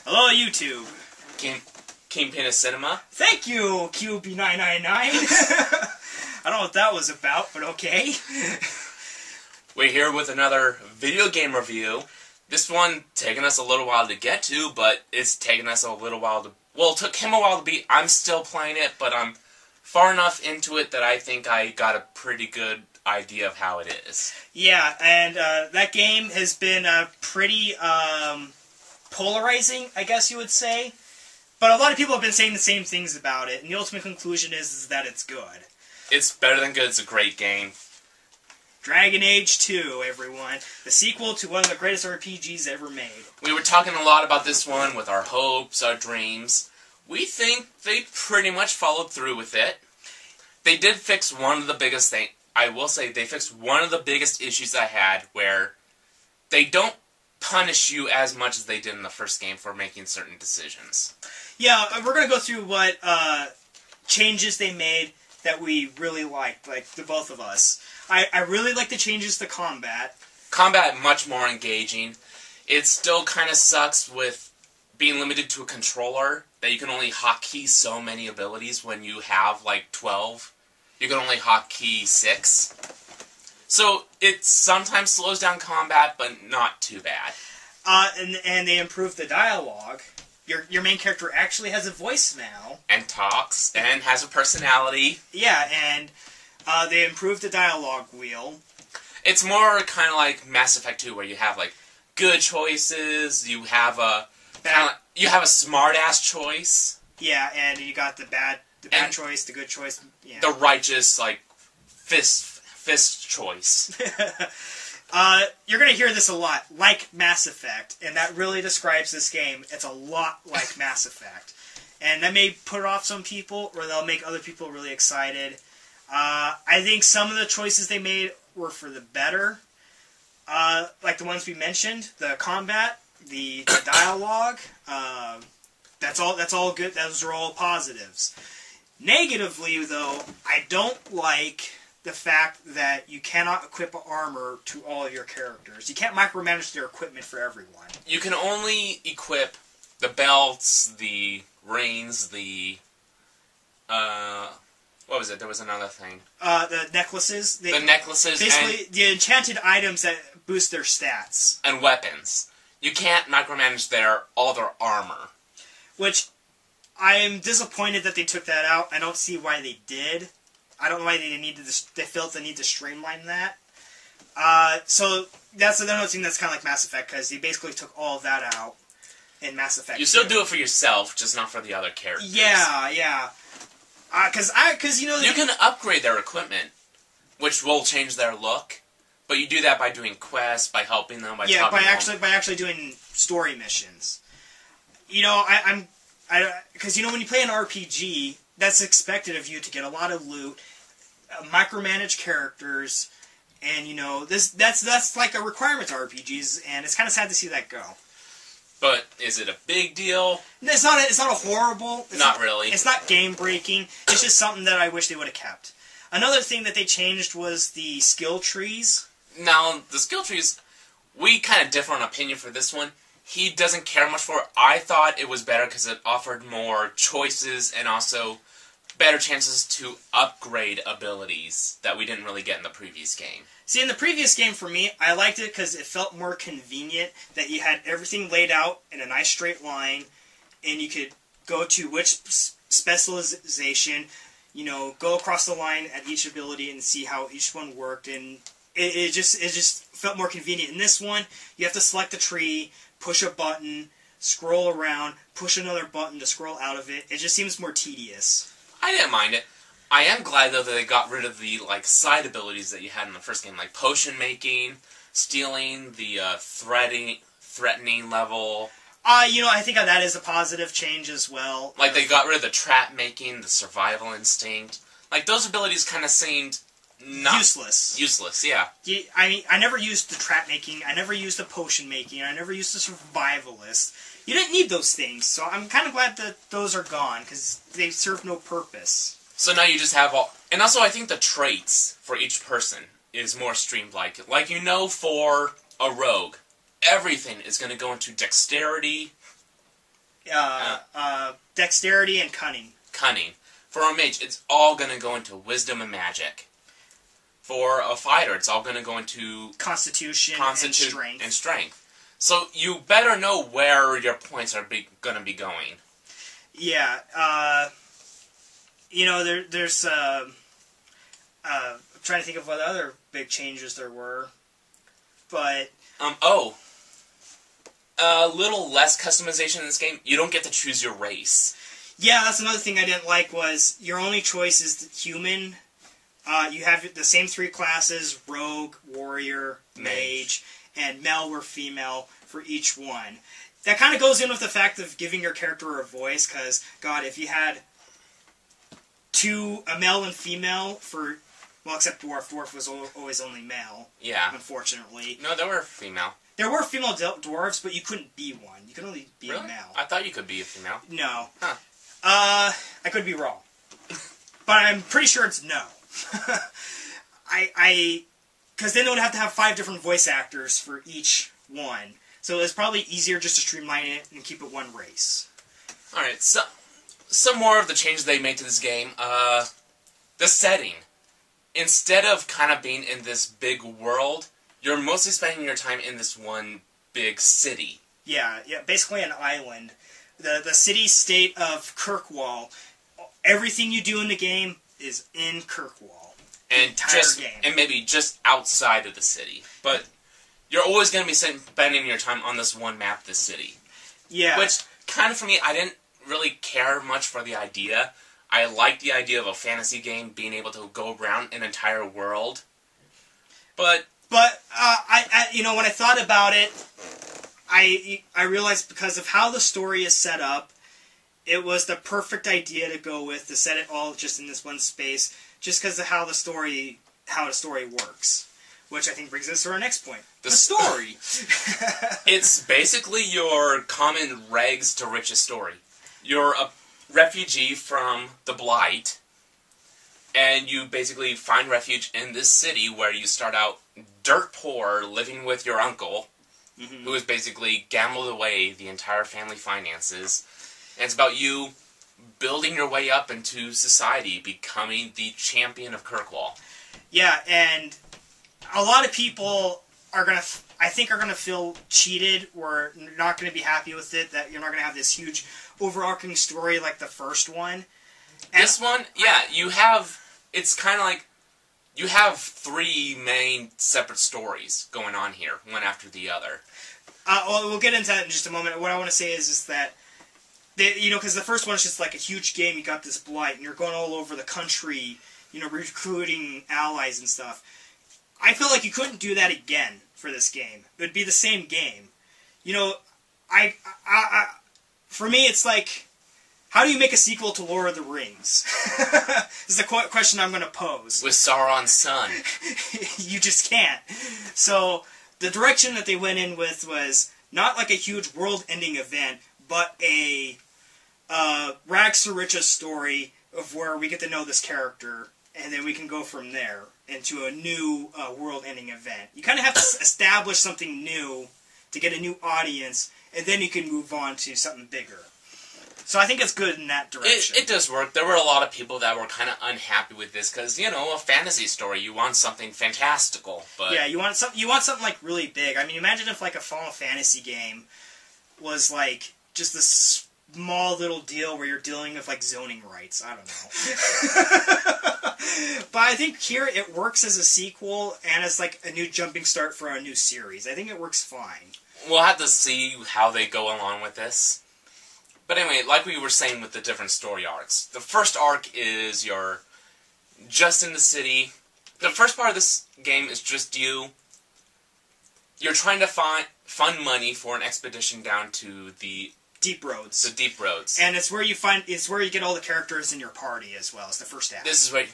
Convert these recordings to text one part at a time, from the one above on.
Hello, YouTube. Kingpin of Cinema. Thank you, QB999. I don't know what that was about, but okay. We're here with another video game review. This one taking us a little while to get to, but it's taken us a little while to... Well, it took him a while to beat. I'm still playing it, but I'm far enough into it that I think I got a pretty good idea of how it is. Yeah, and that game has been pretty polarizing, I guess you would say. But a lot of people have been saying the same things about it, and the ultimate conclusion is that it's good. It's better than good. It's a great game. Dragon Age 2, everyone. The sequel to one of the greatest RPGs ever made. We were talking a lot about this one with our hopes, our dreams. We think they pretty much followed through with it. They did fix one of the biggest things. I will say they fixed one of the biggest issues I had, where they don't punish you as much as they did in the first game for making certain decisions. Yeah, we're going to go through what changes they made that we really liked, like the both of us. I really like the changes to combat. Combat much more engaging. It still kind of sucks with being limited to a controller, that you can only hotkey so many abilities when you have like 12. You can only hotkey 6. So it sometimes slows down combat, but not too bad. And they improved the dialogue. Your main character actually has a voice now. And talks, and has a personality. Yeah, and they improved the dialogue wheel. It's more kind of like Mass Effect 2, where you have like good choices. You have a smart-ass choice. Yeah, and you got the bad choice, the good choice. Yeah. The righteous, like fist choice. You're going to hear this a lot, like Mass Effect, and that really describes this game. It's a lot like Mass Effect. And that may put off some people, or they'll make other people really excited. I think some of the choices they made were for the better. Like the ones we mentioned, the combat, the dialogue, that's all good. Those are all positives. Negatively, though, I don't like the fact that you cannot equip armor to all of your characters. You can't micromanage their equipment for everyone. You can only equip the belts, the rings, the... what was it? There was another thing. The necklaces. The necklaces. Basically, the enchanted items that boost their stats. And weapons. You can't micromanage all their armor. Which... I'm disappointed that they took that out. I don't see why they did. I don't know why they felt the need to streamline that. So that's another thing that's kind of like Mass Effect, because they basically took all of that out in Mass Effect. You still do it for yourself, just not for the other characters. Yeah. Because you know you can upgrade their equipment, which will change their look. But you do that by doing quests, by helping them, by talking to them. by actually doing story missions. You know, because you know when you play an RPG, that's expected of you to get a lot of loot, micromanage characters, and you know that's like a requirement to RPGs, and it's kind of sad to see that go. But is it a big deal? It's not a horrible. Not really. It's not game breaking. It's just something that I wish they would have kept. Another thing that they changed was the skill trees. Now the skill trees, we kind of differ on opinion for this one. He doesn't care much for it. I thought it was better because it offered more choices and also better chances to upgrade abilities that we didn't really get in the previous game. See, in the previous game, for me, I liked it because it felt more convenient that you had everything laid out in a nice straight line, and you could go to which specialization, you know, go across the line at each ability and see how each one worked, and it just felt more convenient. In this one, you have to select a tree, push a button, scroll around, push another button to scroll out of it. It just seems more tedious. I didn't mind it. I am glad, though, that they got rid of the side abilities that you had in the first game, like potion making, stealing, the threatening level. You know, I think that is a positive change as well. Like, they got rid of the trap making, the survival instinct. Like, those abilities kind of seemed... useless. Useless, yeah. I mean, I never used the trap making, I never used the potion making, I never used the survivalist. You didn't need those things, so I'm kind of glad that those are gone, because they serve no purpose. So now you just have all... And also, I think the traits for each person is more streamlined. Like, you know, for a rogue, everything is going to go into dexterity, Dexterity and cunning. Cunning. For a mage, it's all going to go into wisdom and magic. For a fighter, it's all going to go into Constitution and strength. So you better know where your points are going to be going. Yeah. There's... I'm trying to think of what other big changes there were. But... a little less customization in this game. You don't get to choose your race. Yeah, that's another thing I didn't like was your only choice is human. You have the same 3 classes, rogue, warrior, mage, and male or female for each one. That kind of goes in with the fact of giving your character a voice, because, God, if you had a male and female for... Well, except Dwarf. Dwarf was always only male. Yeah. Unfortunately. No, there were female. There were female dwarves, but you couldn't be one. You could only be really? a male. I thought you could be a female. No. Huh. I could be wrong. But I'm pretty sure it's no. Because then they would have to have 5 different voice actors for each one. So it's probably easier just to streamline it and keep it one race. Alright, so some more of the changes they made to this game. The setting. Instead of kind of being in this big world, you're mostly spending your time in this one big city. Yeah, basically an island. The city-state of Kirkwall. Everything you do in the game is in Kirkwall. And and maybe just outside of the city. But you're always going to be spending your time on this one map, this city. Yeah. Which, kind of for me, I didn't really care much for the idea. I liked the idea of a fantasy game being able to go around an entire world. But when I thought about it, I realized because of how the story is set up, it was the perfect idea to go with, to set it all just in this one space, just because of how the story works. Which I think brings us to our next point. The story! It's basically your common rags to riches story. You're a refugee from the Blight, and you basically find refuge in this city where you start out dirt poor, living with your uncle, who has basically gambled away the entire family finances. And it's about you building your way up into society, becoming the champion of Kirkwall. Yeah, and a lot of people are going to feel cheated or not going to be happy with it, that you're not going to have this huge overarching story like the first one. And this one, yeah, it's kind of like, you have 3 main separate stories going on here, one after the other. Well, we'll get into that in just a moment. What I want to say is that, because the first one is just like a huge game, you got this Blight, and you're going all over the country, recruiting allies and stuff. I feel like you couldn't do that again for this game. It would be the same game. For me, it's like, how do you make a sequel to Lord of the Rings? This is the question I'm going to pose. With Sauron's son. You just can't. So, the direction that they went in with was not like a huge world-ending event, but a rags to riches story of where we get to know this character, and then we can go from there into a new world-ending event. You kind of have to establish something new to get a new audience, and then you can move on to something bigger. So I think it's good in that direction. It does work. There were a lot of people that were kind of unhappy with this because, a fantasy story, you want something fantastical. But yeah, you want something like really big. I mean, imagine if like a Final Fantasy game was like just this small little deal where you're dealing with like zoning rights. I don't know. But I think here it works as a sequel and as like a new jumping start for a new series. I think it works fine. We'll have to see how they go along with this. But anyway, like we were saying with the different story arcs, the first arc is you're just in the city. The first part of this game is just you. You're trying to fund money for an expedition down to the Deep Roads. The Deep Roads. And it's where you get all the characters in your party as well. It's the first act. This is what...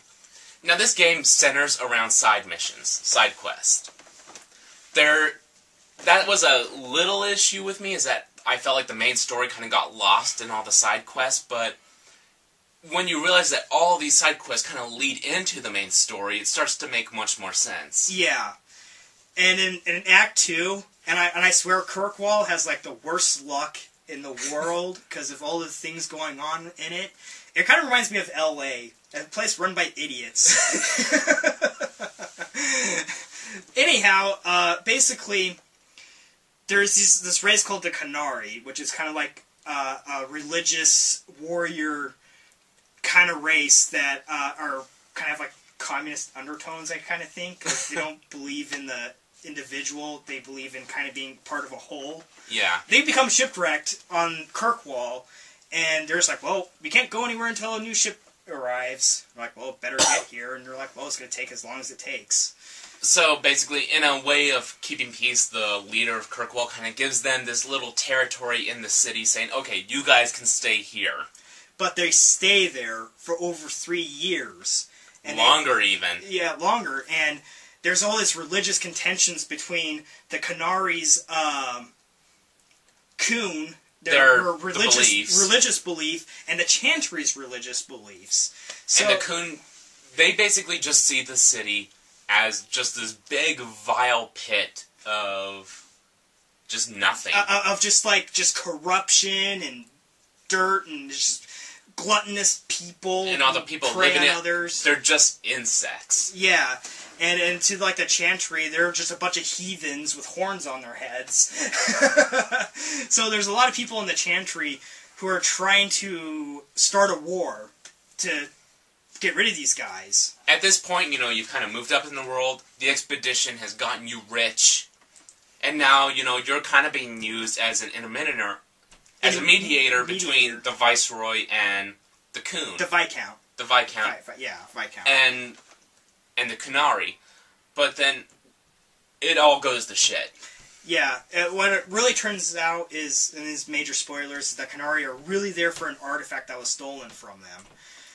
Now, this game centers around side missions, side quests. That was a little issue with me, is that I felt like the main story kind of got lost in all the side quests, but when you realize that all these side quests kind of lead into the main story, it starts to make much more sense. Yeah. And in Act 2, and I swear Kirkwall has like the worst luck in the world because of all the things going on in it. It kind of reminds me of L.A., a place run by idiots. Anyhow, basically, there's this race called the Qunari, which is kind of like a religious warrior kind of race that are kind of like communist undertones, I kind of think. Cause they don't believe in the individual. They believe in kind of being part of a whole. Yeah. They become shipwrecked on Kirkwall, and they're just like, well, we can't go anywhere until a new ship arrives. We're like, well, better get here. And they're like, well, it's going to take as long as it takes. So, basically, in a way of keeping peace, the leader of Kirkwall kind of gives them this little territory in the city, saying, okay, you guys can stay here. But they stay there for over 3 years. And longer, even. Yeah, longer. And there's all this religious contentions between the Qunari's Kun, their religious belief, and the Chantry's religious beliefs. So, and the Kun, they basically just see the city as just this big, vile pit of just nothing. Of just corruption and dirt and just gluttonous people. And all the people living in others. They're just insects. Yeah. And to like the Chantry, they're just a bunch of heathens with horns on their heads. So there's a lot of people in the Chantry who are trying to start a war to get rid of these guys. At this point, you've kind of moved up in the world. The expedition has gotten you rich. And now, you're kind of being used as an intermediator, as a mediator between the Viceroy and the Kun. The Viscount. The Viscount. Viscount. And the Qunari. But then it all goes to shit. Yeah. What it really turns out is, and these major spoilers, is that Qunari are really there for an artifact that was stolen from them.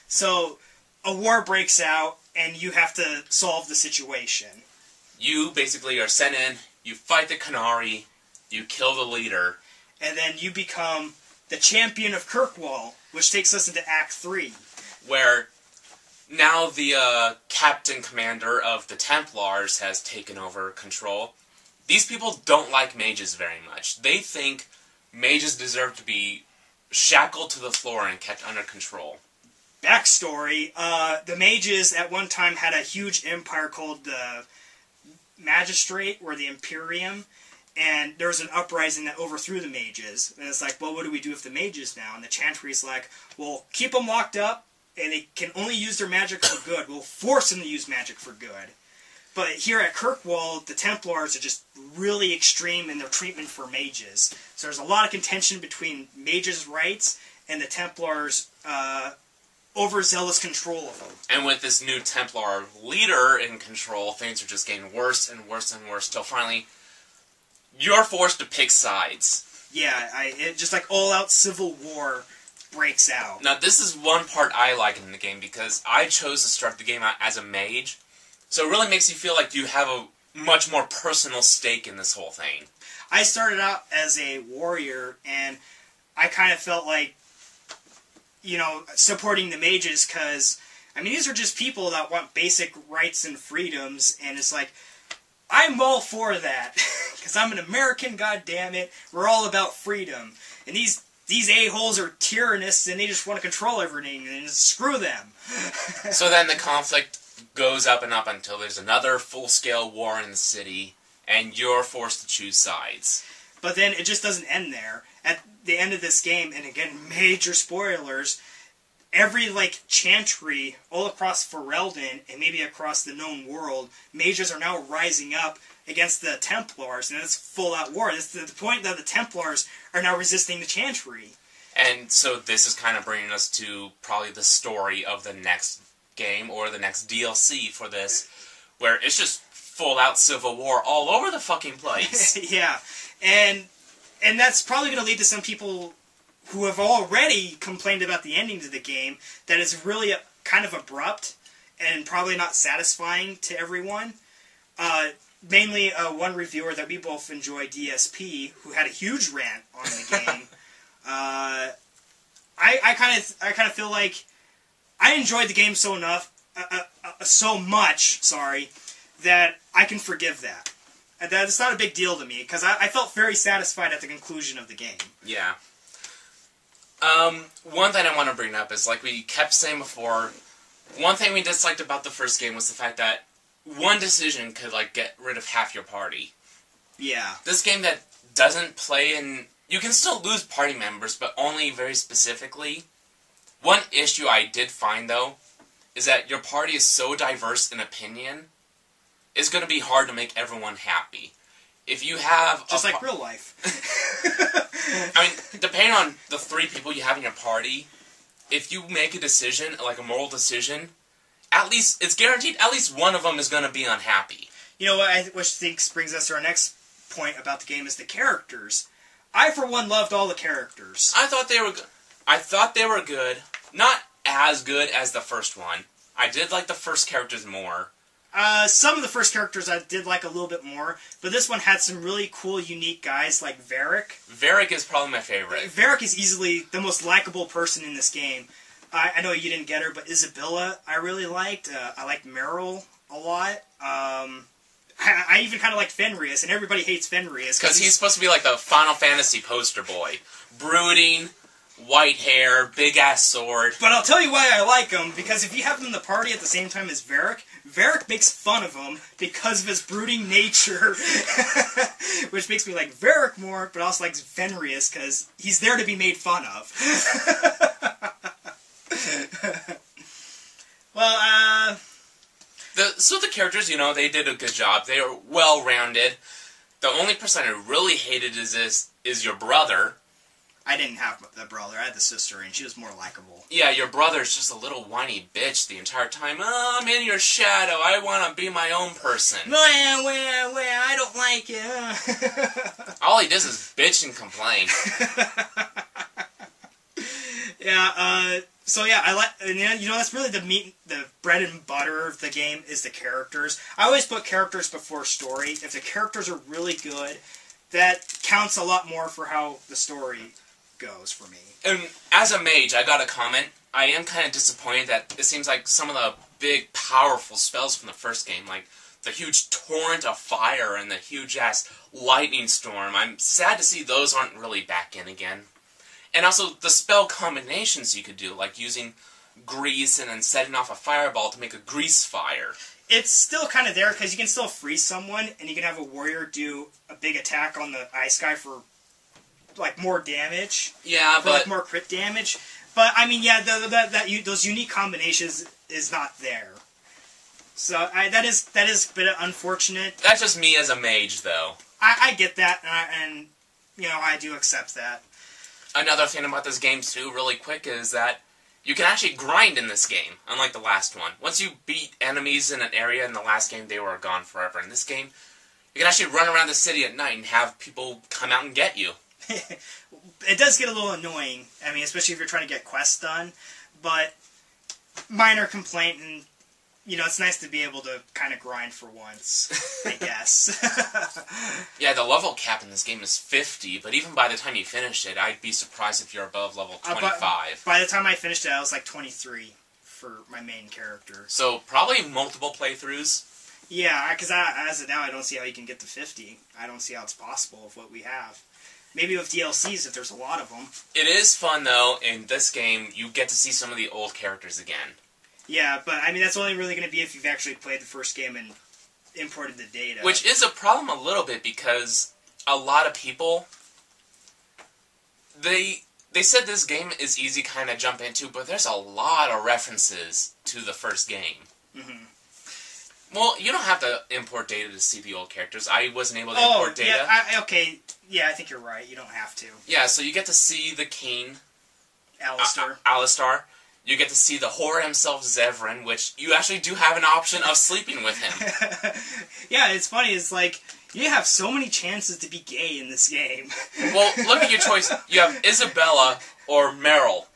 So a war breaks out, and you have to solve the situation. You basically are sent in, you fight the Qunari, you kill the leader. And then you become the champion of Kirkwall, which takes us into Act 3. Where now the captain commander of the Templars has taken over control. These people don't like mages very much. They think mages deserve to be shackled to the floor and kept under control. Backstory, the mages at one time had a huge empire called the Magistrate, or the Imperium, and there was an uprising that overthrew the mages. And it's like, well, what do we do with the mages now? And the Chantry's like, well, keep them locked up, and they can only use their magic for good. We'll force them to use magic for good. But here at Kirkwall, the Templars are just really extreme in their treatment for mages. So there's a lot of contention between mages' rights and the Templars' overzealous control of them. And with this new Templar leader in control, things are just getting worse and worse and worse, till finally you're forced to pick sides. Yeah, it just like all-out civil war breaks out. Now, this is one part I like in the game, because I chose to start the game out as a mage, so it really makes you feel like you have a much more personal stake in this whole thing. I started out as a warrior, and I kind of felt like, supporting the mages, because, these are just people that want basic rights and freedoms, and it's like, I'm all for that, because I'm an American, goddammit. We're all about freedom. And these a-holes are tyrannists, and they just want to control everything, and screw them. So then the conflict goes up and up until there's another full-scale war in the city, and you're forced to choose sides. But then it just doesn't end there. At the end of this game, and again, major spoilers, every, Chantry all across Ferelden, and maybe across the known world, mages are now rising up against the Templars, and it's full-out war. It's to the point that the Templars are now resisting the Chantry. And so this is kind of bringing us to probably the story of the next game, or the next DLC for this, where it's just full-out civil war all over the fucking place. Yeah, and that's probably going to lead to some people who have already complained about the ending to the game, that is really kind of abrupt and probably not satisfying to everyone. Mainly one reviewer that we both enjoy, DSP, who had a huge rant on the game. I kind of feel like I enjoyed the game so much, that I can forgive that. That's not a big deal to me, because I felt very satisfied at the conclusion of the game. Yeah. One thing I want to bring up is, like we kept saying before, one thing we disliked about the first game was the fact that one decision could, like, get rid of half your party. Yeah. This game that doesn't play in... You can still lose party members, but only very specifically. One issue I did find, though, is that your party is so diverse in opinion, it's going to be hard to make everyone happy. If you have... Just like real life. I mean, depending on the 3 people you have in your party, if you make a decision, like a moral decision, at least, it's guaranteed at least one of them is going to be unhappy. You know what, which thinks brings us to our next point about the game is the characters. I, for one, loved all the characters. I thought they were good. I thought they were good. Not as good as the first one. I did like the first characters more. Some of the first characters I did like a little bit more, but this one had some really cool, unique guys like Varric. Varric is probably my favorite. Varric is easily the most likable person in this game. I know you didn't get her, but Isabella I really liked. I liked Meryl a lot. I even kind of liked Fenris, and everybody hates Fenris. Because he's supposed to be like the Final Fantasy poster boy. Brooding, white hair, big-ass sword. But I'll tell you why I like him, because if you have him in the party at the same time as Varric, Varric makes fun of him because of his brooding nature. Which makes me like Varric more, but also like Fenris, because he's there to be made fun of. Well, So the characters, you know, they did a good job. They are well-rounded. The only person I really hated is your brother. I didn't have the brother. I had the sister, and she was more likable. Yeah, your brother's just a little whiny bitch the entire time. Oh, I'm in your shadow. I want to be my own person. Well, I don't like it. All he does is bitch and complain. Yeah, so yeah, I like, and you know, that's really the bread and butter of the game is the characters. I always put characters before story. If the characters are really good, that counts a lot more for how the story goes for me. And as a mage, I got a comment. I am kind of disappointed that it seems like some of the big, powerful spells from the first game, like the huge torrent of fire and the huge-ass lightning storm, I'm sad to see those aren't really back in again. And also, the spell combinations you could do, like using grease and then setting off a fireball to make a grease fire. It's still kind of there, because you can still freeze someone, and you can have a warrior do a big attack on the ice guy for, like, more damage. Yeah, for, like, more crit damage. But, I mean, yeah, those unique combinations is not there. So, that is a bit unfortunate. That's just me as a mage, though. I get that, and, you know, I do accept that. Another thing about this game, too, really quick, is that you can actually grind in this game, unlike the last one. Once you beat enemies in an area in the last game, they were gone forever. In this game, you can actually run around the city at night and have people come out and get you. It does get a little annoying, I mean, especially if you're trying to get quests done, but minor complaint, and, you know, it's nice to be able to kind of grind for once, I guess. Yeah, the level cap in this game is 50, but even by the time you finish it, I'd be surprised if you're above level 25. By the time I finished it, I was like 23 for my main character. So, probably multiple playthroughs. Yeah, because as of now, I don't see how you can get to 50. I don't see how it's possible with what we have. Maybe with DLCs, if there's a lot of them. It is fun, though, in this game, you get to see some of the old characters again. Yeah, but I mean, that's only really going to be if you've actually played the first game and imported the data. Which is a problem a little bit, because a lot of people, they said this game is easy to kind of jump into, but there's a lot of references to the first game. Mm-hmm. Well, you don't have to import data to see the old characters. I wasn't able to import data. Yeah, okay. Yeah, I think you're right. You don't have to. Yeah, so you get to see the king, Alistar. You get to see the horror himself, Zevran, which you actually do have an option of sleeping with him. Yeah, it's funny. It's like, you have so many chances to be gay in this game. Well, look at your choice. You have Isabella or Meryl.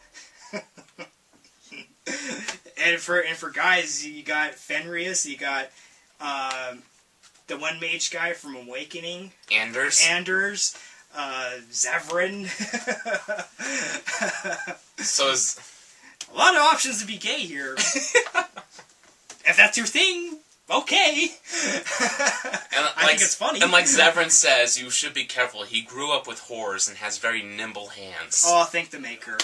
And for guys, you got Fenris, you got the one mage guy from Awakening. Anders, Zevran. So is... A lot of options to be gay here. If that's your thing, Okay. I think it's funny. And like Zevran says, you should be careful. He grew up with whores and has very nimble hands. Oh, thank the maker.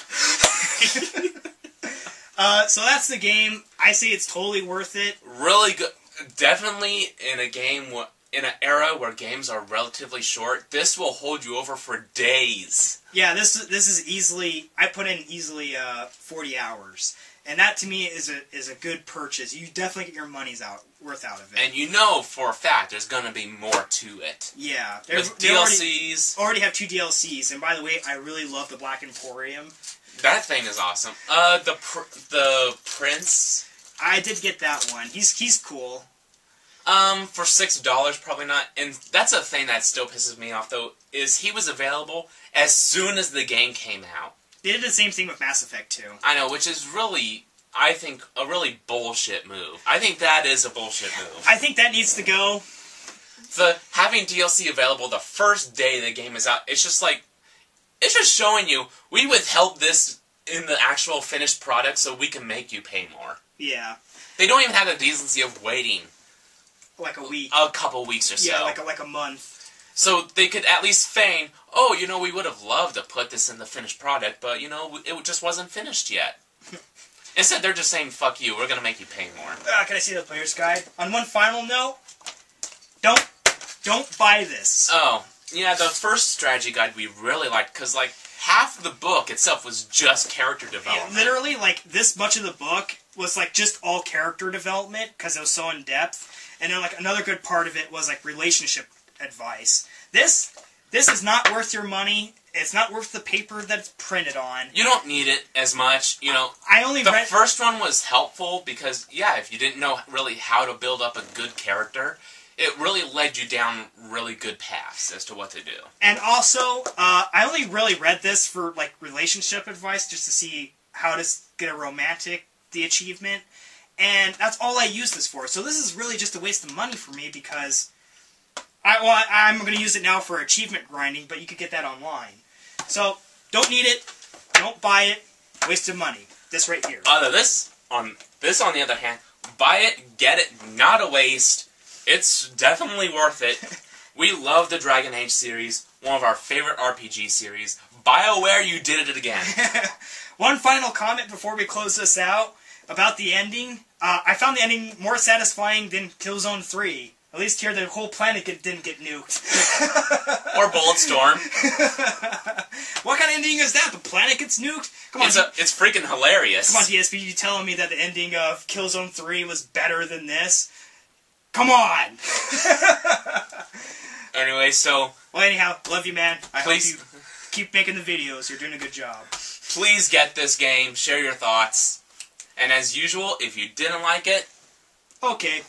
So that's the game. I say it's totally worth it. Really good. Definitely in a game, in an era where games are relatively short, this will hold you over for days. Yeah, this is easily. I put in easily 40 hours, and that to me is a good purchase. You definitely get your money's worth out of it. And you know for a fact there's gonna be more to it. Yeah, with DLCs. Already have 2 DLCs, and by the way, I really love the Black Emporium. That thing is awesome. The Prince. I did get that one. He's cool. For $6, probably not. And that's a thing that still pisses me off, though, is he was available as soon as the game came out. They did the same thing with Mass Effect 2. I know, which is really, I think, a really bullshit move. I think that is a bullshit move. I think that needs to go. Having DLC available the first day the game is out, it's just like, it's just showing you, we withheld this in the actual finished product so we can make you pay more. Yeah. They don't even have the decency of waiting. Like a week. A couple weeks or so. Yeah, like a month. So they could at least feign, oh, you know, we would have loved to put this in the finished product, but, you know, it just wasn't finished yet. Instead, they're just saying, fuck you, we're going to make you pay more. Can I see the player's guide? On one final note, don't buy this. Oh, yeah, the first strategy guide we really liked, because, like, half the book itself was just character development. Yeah, literally, like, this much of the book was, like, just all character development, because it was so in-depth. And then, like, another good part of it was, like, relationship advice. This is not worth your money. It's not worth the paper that it's printed on. You don't need it as much, you know. The first one was helpful because, yeah, if you didn't know really how to build up a good character, it really led you down really good paths as to what to do. And also, I only really read this for, like, relationship advice, just to see how to get a the achievement. And that's all I use this for. So this is really just a waste of money for me because I'm going to use it now for achievement grinding, but you could get that online. So don't need it. Don't buy it. Waste of money. This right here. This on the other hand, buy it, get it, not a waste. It's definitely worth it. We love the Dragon Age series, one of our favorite RPG series. BioWare, you did it again. One final comment before we close this out. About the ending, I found the ending more satisfying than Killzone 3. At least here, the whole planet didn't get nuked. Or Bulletstorm. What kind of ending is that? The planet gets nuked? Come on, it's freaking hilarious. Come on, DSP, you telling me that the ending of Killzone 3 was better than this? Come on! Anyway, so... Well, anyhow, love you, man. I hope you keep making the videos. You're doing a good job. Please get this game. Share your thoughts. And as usual, if you didn't like it... Okay.